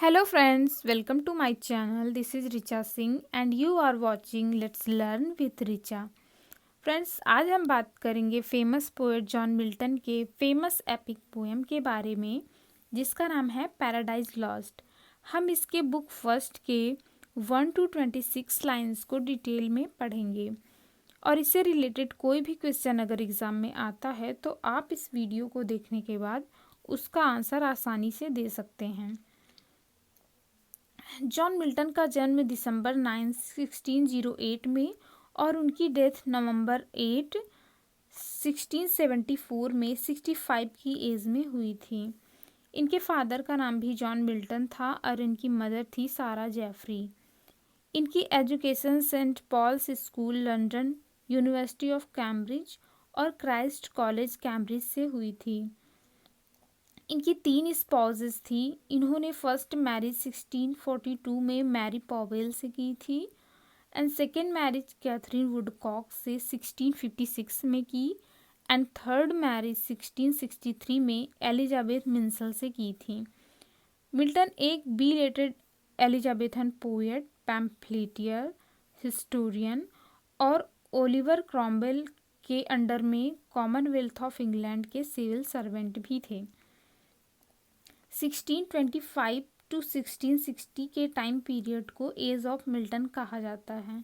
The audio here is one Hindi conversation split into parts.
Hello friends, welcome to my channel. This is Richa Singh and you are watching Let's Learn with Richa. Friends, आज हम बात करेंगे फेमस पोएट जॉन मिल्टन के फेमस एपिक पोएम के बारे में जिसका नाम है पैराडाइज लॉस्ट। हम इसके बुक फर्स्ट के 1 to 26 लाइंस को डिटेल में पढ़ेंगे और इससे रिलेटेड कोई भी क्वेश्चन अगर एग्ज़ाम में आता है तो आप इस वीडियो को देखने के बाद उसका आंसर आसानी से दे सकते हैं। जॉन मिल्टन का जन्म दिसंबर 9 1608 में और उनकी डेथ नवंबर 8 1674 में 65 की एज में हुई थी। इनके फादर का नाम भी जॉन मिल्टन था और इनकी मदर थी सारा जेफरी। इनकी education Saint Paul's School London, University of Cambridge और क्राइस्ट कॉलेज कैम्ब्रिज से हुई थी। इनकी 3 स्पाउसेस थी। इन्होंने फर्स्ट मैरिज 1642 में मैरी पॉवेल से की थी and second marriage Katherine Woodcock से 1656 में की एंड थर्ड मैरिज 1663 में एलिजाबेथ मिंसल से की थी। मिल्टन एक बिलेटेड एलिजाबेथन पोएट, पैम्फलेटियर, हिस्टोरियन और ओलिवर क्रॉम्वेल के अंडर में कॉमनवेल्थ ऑफ इंग्लैंड के सिविल सर्वेंट भी थे। 1625 टू 1660 के टाइम पीरियड को एज ऑफ मिल्टन कहा जाता है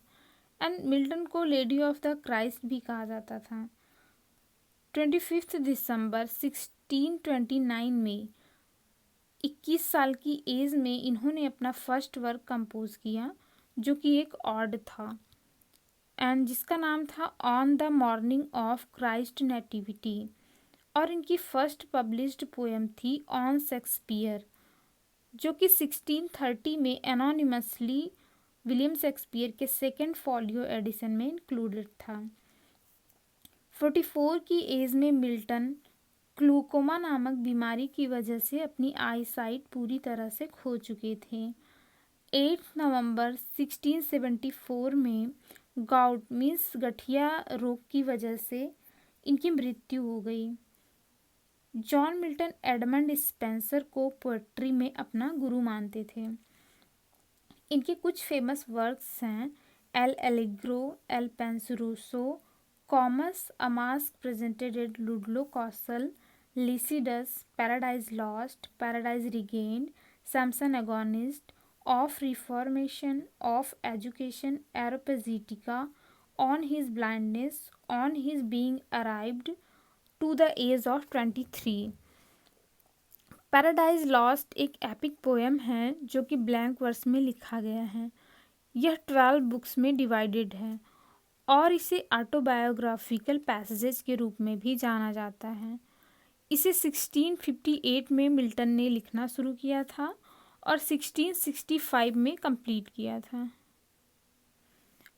एंड मिल्टन को लेडी ऑफ द क्राइस्ट भी कहा जाता था। 25 दिसंबर 1629 में 21 साल की एज में इन्होंने अपना फर्स्ट वर्क कंपोज किया जो कि एक ऑड था एंड जिसका नाम था on the morning of Christ nativity और इनकी फर्स्ट पब्लिश्ड पोएम थी ऑन शेक्सपियर जो कि 1630 में एनोनिमसली विलियम शेक्सपियर के सेकेंड फॉलियो एडिशन में इंक्लूडेड था। 44 की एज में मिल्टन ग्लूकोमा नामक बीमारी की वजह से अपनी आई साइट पूरी तरह से खो चुके थे। 8 नवंबर 1674 में गाउट मीन्स गठिया रोग की वजह से इनकी मृत्यु हो गई। जॉन मिल्टन एडमंड स्पेंसर को पोएट्री में अपना गुरु मानते थे। इनके कुछ फेमस वर्क्स हैं L'Allegro, Il Penseroso, Comus, a masque presented at Ludlow Castle, Lycidas, Paradise Lost, Paradise Regained, Samson Agonistes, of reformation, of education, Areopagitica, on his blindness, on his being arrived to the age of 23। Paradise Lost एक एपिक पोएम है जो कि ब्लैंक वर्स में लिखा गया है। यह 12 बुक्स में डिवाइडेड है और इसे ऑटोबायोग्राफिकल पैसेजेस के रूप में भी जाना जाता है। इसे 1658 में मिल्टन ने लिखना शुरू किया था और 1665 में कंप्लीट किया था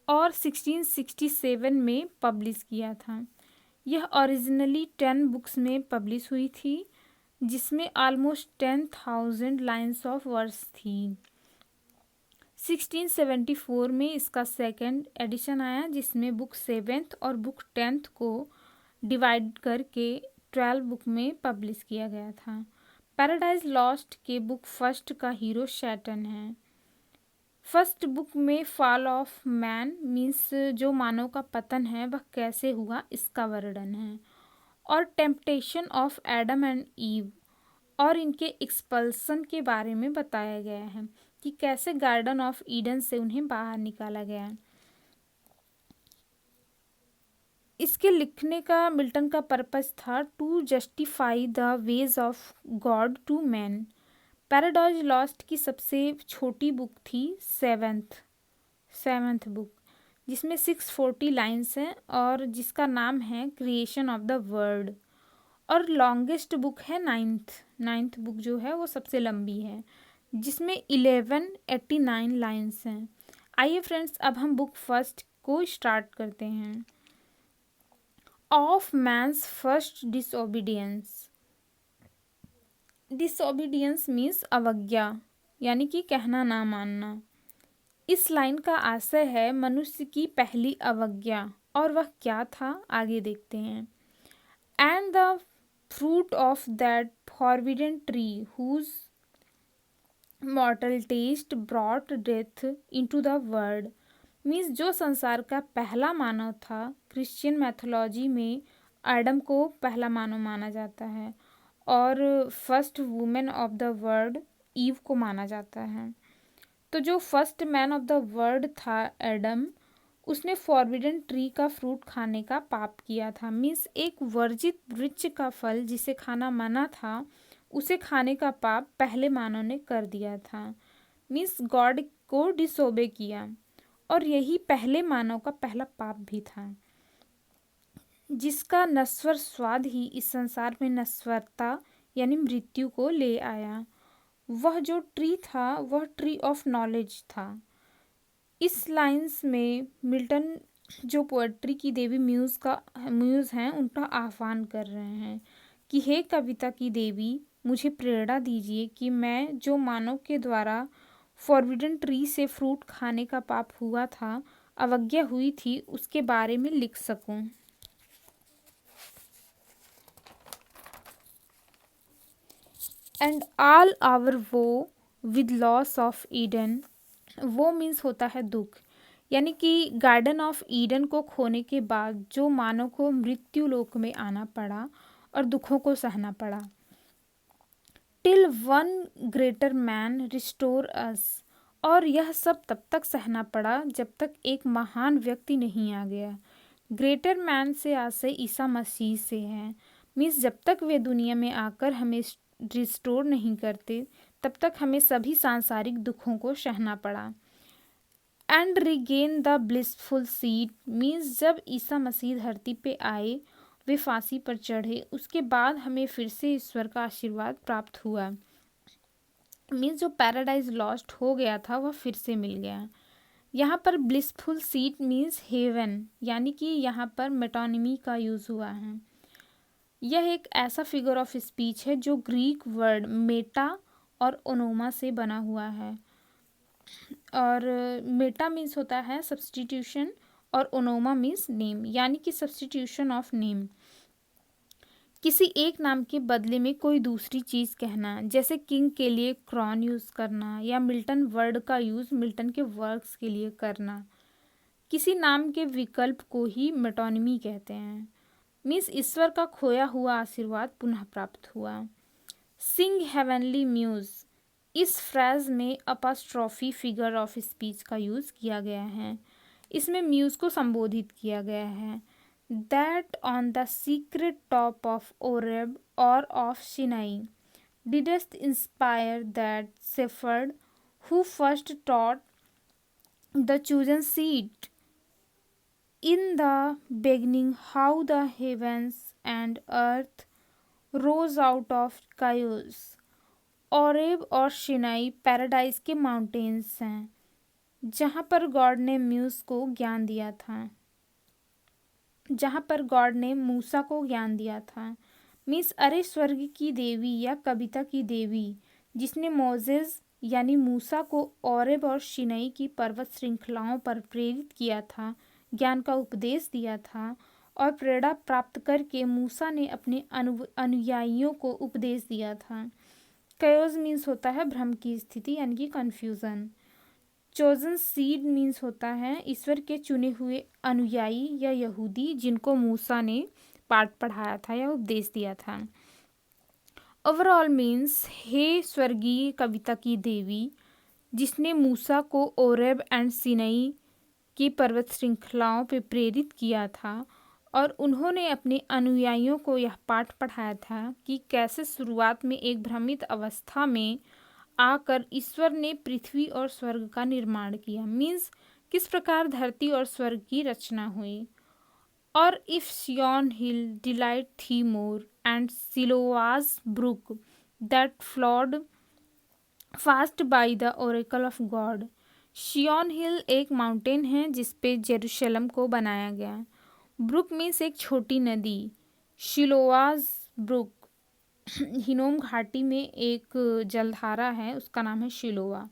और 1667 में पब्लिश किया था। यह ओरिजिनली 10 बुक्स में पब्लिश हुई थी जिसमें ऑलमोस्ट 10,000 लाइन्स ऑफ वर्स थी। 1674 में इसका सेकेंड एडिशन आया जिसमें बुक 7th और बुक 10th को डिवाइड करके 12 बुक में पब्लिश किया गया था। पैराडाइज लॉस्ट के बुक फर्स्ट का हीरो शैटन है। फर्स्ट बुक में फॉल ऑफ मैन मीन्स जो मानव का पतन है वह कैसे हुआ इसका वर्णन है और temptation of Adam and ewe और इनके एक्सपल्सन के बारे में बताया गया है कि कैसे गार्डन ऑफ ईडन से उन्हें बाहर निकाला गया। इसके लिखने का मिल्टन का पर्पस था to justify the ways of God to man. Paradise Lost की सबसे छोटी बुक थी सेवेंथ बुक जिसमें 640 लाइन्स हैं और जिसका नाम है क्रिएशन ऑफ द वर्ल्ड और लॉन्गेस्ट बुक है नाइन्थ बुक जो है वो सबसे लंबी है जिसमें 1189 लाइन्स हैं। आइए फ्रेंड्स अब हम बुक फर्स्ट को स्टार्ट करते हैं। Of man's first disobedience. Disobedience means अवज्ञा यानी कि कहना ना मानना। इस लाइन का आशय है मनुष्य की पहली अवज्ञा और वह क्या था आगे देखते हैं। And the fruit of that forbidden tree whose mortal taste brought death into the world. Means जो संसार का पहला मानव था, क्रिश्चियन मैथोलॉजी में एडम को पहला मानव माना जाता है और first woman of the world Eve को माना जाता है। तो जो first man of the world था एडम, उसने फॉरबिडन ट्री का फ्रूट खाने का पाप किया था। मीन्स एक वर्जित वृक्ष का फल जिसे खाना मना था, उसे खाने का पाप पहले मानव ने कर दिया था। मीन्स गॉड को डिसोबे किया और यही पहले मानव का पहला पाप भी था, जिसका नश्वर स्वाद ही इस संसार में नश्वरता यानी मृत्यु को ले आया। वह जो ट्री था वह ट्री ऑफ नॉलेज था। इस लाइंस में मिल्टन जो पोएट्री की देवी म्यूज़ हैं उनका आह्वान कर रहे हैं कि हे कविता की देवी, मुझे प्रेरणा दीजिए कि मैं जो मानव के द्वारा फॉरबिडन ट्री से फ्रूट खाने का पाप हुआ था, अवज्ञा हुई थी, उसके बारे में लिख सकूं। एंड ऑल आवर वो विद लॉस ऑफ ईडन। वो मीन्स होता है दुख, यानी कि गार्डन ऑफ ईडन को खोने के बाद जो मानव को मृत्यु लोक में आना पड़ा और दुखों को सहना पड़ा। Till one greater man restore us. और यह सब तब तक सहना पड़ा जब तक एक महान व्यक्ति नहीं आ गया। ग्रेटर मैन से आशय ईसा मसीह से है। मीन्स जब तक वे दुनिया में आकर हमें रिस्टोर नहीं करते, तब तक हमें सभी सांसारिक दुखों को सहना पड़ा। And regain the blissful seat. Means जब ईसा मसीह धरती पे आए, वे फांसी पर चढ़े, उसके बाद हमें फिर से ईश्वर का आशीर्वाद प्राप्त हुआ। मीन्स जो पैराडाइज लॉस्ट हो गया था वह फिर से मिल गया। यहाँ पर ब्लिसफुल सीट मीन्स हेवन, यानी कि यहाँ पर मेटोनिमी का यूज़ हुआ है। यह एक ऐसा फिगर ऑफ स्पीच है जो ग्रीक वर्ड मेटा और ओनोमा से बना हुआ है। और मेटा मीन्स होता है सब्सटीट्यूशन और ओनोमा मीन्स नेम, यानी कि सब्सटीट्यूशन ऑफ नेम। किसी एक नाम के बदले में कोई दूसरी चीज़ कहना, जैसे किंग के लिए क्रॉन यूज़ करना या मिल्टन वर्ड का यूज़ मिल्टन के वर्क्स के लिए करना। किसी नाम के विकल्प को ही मेटोनिमी कहते हैं। मीन्स ईश्वर का खोया हुआ आशीर्वाद पुनः प्राप्त हुआ। सिंग हेवनली म्यूज़। इस फ्रेज में अपोस्ट्रोफी फिगर ऑफ स्पीच का यूज़ किया गया है। इसमें म्यूज़ को संबोधित किया गया है। That on the secret top of Oreb or of Sinai didst inspire that shepherd who first taught the chosen seed in the beginning how the heavens and earth rose out of chaos। Oreb और शिनाई पैराडाइज के माउंटेन्स हैं जहाँ पर गॉड ने म्यूज़ को ज्ञान दिया था, जहाँ पर गॉड ने मूसा को ज्ञान दिया था। मीन्स अरे स्वर्ग की देवी या कविता की देवी, जिसने मोजेस यानी मूसा को ओरेब और शिनाई की पर्वत श्रृंखलाओं पर प्रेरित किया था, ज्ञान का उपदेश दिया था और प्रेरणा प्राप्त करके मूसा ने अपने अनुयायियों को उपदेश दिया था। कयोस मीन्स होता है भ्रम की स्थिति यानी कि कन्फ्यूज़न। चोजन सीड मीन्स होता है ईश्वर के चुने हुए अनुयायी या यहूदी जिनको मूसा ने पाठ पढ़ाया था या उपदेश दिया था। ओवरऑल मीन्स हे स्वर्गीय कविता की देवी, जिसने मूसा को ओरेब एंड सिनाई की पर्वत श्रृंखलाओं पे प्रेरित किया था और उन्होंने अपने अनुयायियों को यह पाठ पढ़ाया था कि कैसे शुरुआत में एक भ्रमित अवस्था में आकर ईश्वर ने पृथ्वी और स्वर्ग का निर्माण किया। मीन्स किस प्रकार धरती और स्वर्ग की रचना हुई। और if Sion hill delight thee more and Siloa's brook that flowed fast by the oracle of God. Sion hill एक माउंटेन है जिसपे जेरूशलम को बनाया गया। ब्रुक मीन्स एक छोटी नदी। शिलोवास ब्रुक हिनोम घाटी में एक जलधारा है, उसका नाम है शिलोवा।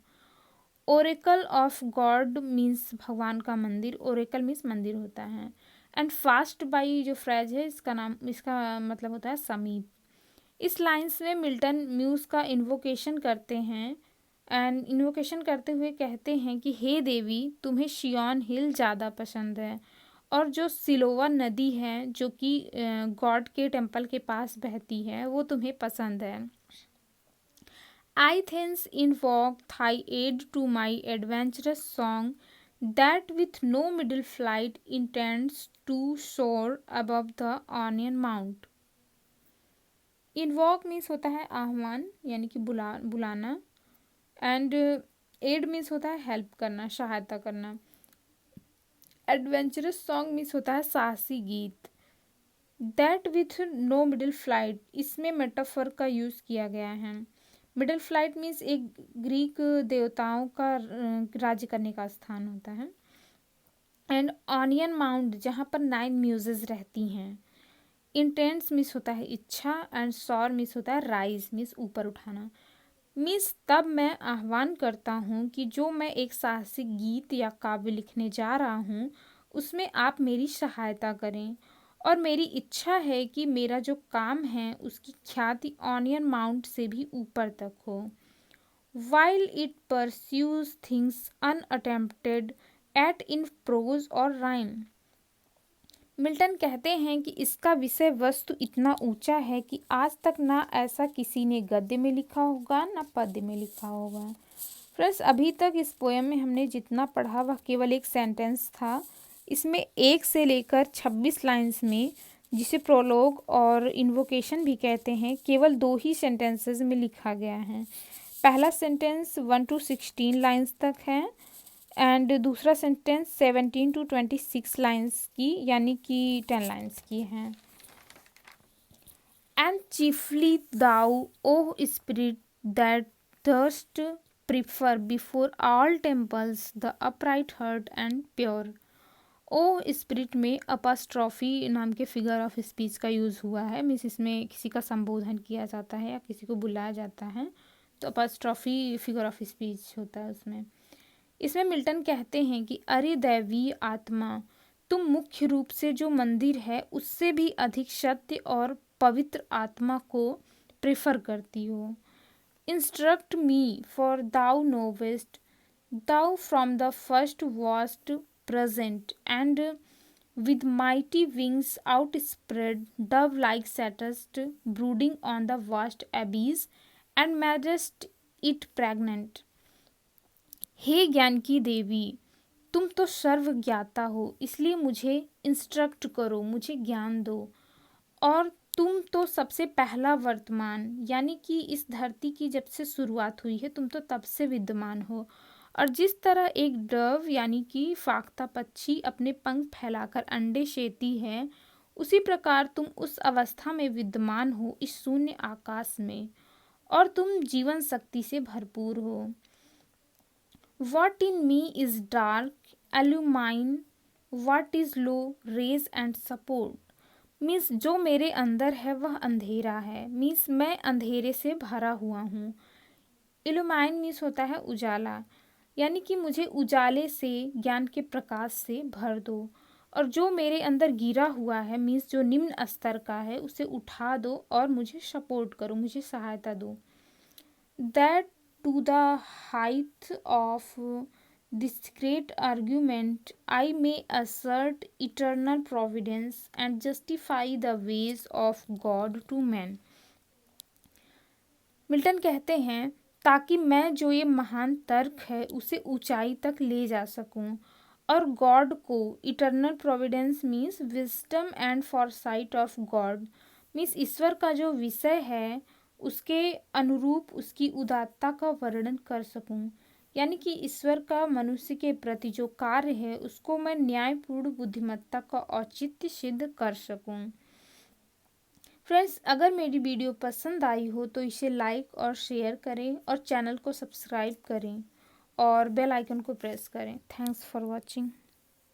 ओरेकल ऑफ गॉड मीन्स भगवान का मंदिर। ओरेकल मीन्स मंदिर होता है। एंड फास्ट बाई जो फ्रेज है इसका मतलब होता है समीप। इस लाइन्स में मिल्टन म्यूज़ का इन्वोकेशन करते हैं एंड इन्वोकेशन करते हुए कहते हैं कि हे देवी, तुम्हें शियोन हिल ज़्यादा पसंद है, और जो सिलोवा नदी है जो कि गॉड के टेम्पल के पास बहती है वो तुम्हें पसंद है। I thence invoke thy aid to my adventurous song that with no middle flight intends to soar above the Onion Mount. Invoke means होता है आह्वान यानी कि बुलाना, एंड एड मीन्स होता है हेल्प करना, सहायता करना। एडवेंचरस सॉन्ग मीन्स होता है साहसी गीत। That with no middle flight, इसमें मेटाफर का यूज़ किया गया है। मिडिल फ्लाइट मीन्स एक ग्रीक देवताओं का राज्य करने का स्थान होता है। एंड ऑनियन माउंट, जहाँ पर 9 म्यूजेस रहती हैं। इंटेंस मीन्स होता है इच्छा, एंड सॉर मीन्स होता है राइज मीन्स ऊपर उठाना। मीन्स तब मैं आह्वान करता हूँ कि जो मैं एक साहसिक गीत या काव्य लिखने जा रहा हूँ उसमें आप मेरी सहायता करें, और मेरी इच्छा है कि मेरा जो काम है उसकी ख्याति ऑनियन माउंट से भी ऊपर तक हो। While it pursues things unattempted at in prose और rhyme, मिल्टन कहते हैं कि इसका विषय वस्तु इतना ऊंचा है कि आज तक ना ऐसा किसी ने गद्य में लिखा होगा ना पद्य में लिखा होगा। फ्रेंड्स, अभी तक इस पोएम में हमने जितना पढ़ा वह केवल एक सेंटेंस था। इसमें 1 से लेकर 26 लाइंस में, जिसे प्रोलोग और इन्वोकेशन भी कहते हैं, केवल 2 ही सेंटेंसेस में लिखा गया है। पहला सेंटेंस 1 to 16 लाइंस तक है, एंड दूसरा सेंटेंस 17 to 26 लाइंस की यानी कि 10 लाइंस की हैं। And chiefly thou O spirit that thirst prefer before all temples the upright heart and pure. O spirit में अपास्ट्रॉफी नाम के फिगर ऑफ स्पीच का यूज़ हुआ है। मीन्स इसमें किसी का संबोधन किया जाता है या किसी को बुलाया जाता है, तो अपास्ट्रॉफी फिगर ऑफ स्पीच होता है उसमें। इसमें मिल्टन कहते हैं कि अरे दैवीय आत्मा, तुम मुख्य रूप से जो मंदिर है उससे भी अधिक सत्य और पवित्र आत्मा को प्रेफर करती हो। Instruct me for thou knowest, thou from the first wast present, and with mighty wings outspread, dove-like sattest, brooding on the vast abyss, and madest it pregnant. हे ज्ञान की देवी, तुम तो सर्व ज्ञाता हो, इसलिए मुझे इंस्ट्रक्ट करो, मुझे ज्ञान दो। और तुम तो सबसे पहला वर्तमान यानी कि इस धरती की जब से शुरुआत हुई है तुम तो तब से विद्यमान हो। और जिस तरह एक डव यानी कि फाख्ता पक्षी अपने पंख फैलाकर अंडे सेती है, उसी प्रकार तुम उस अवस्था में विद्यमान हो इस शून्य आकाश में, और तुम जीवन शक्ति से भरपूर हो। What in me is dark, illumine what is low, raise and support। Means जो मेरे अंदर है वह अंधेरा है, मीन्स मैं अंधेरे से भरा हुआ हूँ। इल्यूमाइन मीन्स होता है उजाला, यानी कि मुझे उजाले से, ज्ञान के प्रकाश से भर दो। और जो मेरे अंदर गिरा हुआ है मीन्स जो निम्न स्तर का है उसे उठा दो और मुझे सपोर्ट करो, मुझे सहायता दो। That to the height of this great argument I may assert eternal providence and justify the ways of God to man. Milton कहते हैं ताकि मैं जो ये महान तर्क है उसे ऊंचाई तक ले जा सकूं, और गॉड को, eternal providence means wisdom and foresight of God, means ईश्वर का जो विषय है उसके अनुरूप उसकी उदारता का वर्णन कर सकूं, यानी कि ईश्वर का मनुष्य के प्रति जो कार्य है उसको मैं न्यायपूर्ण बुद्धिमत्ता का औचित्य सिद्ध कर सकूं। फ्रेंड्स, अगर मेरी वीडियो पसंद आई हो तो इसे लाइक और शेयर करें, और चैनल को सब्सक्राइब करें और बेल आइकन को प्रेस करें। Thanks for watching.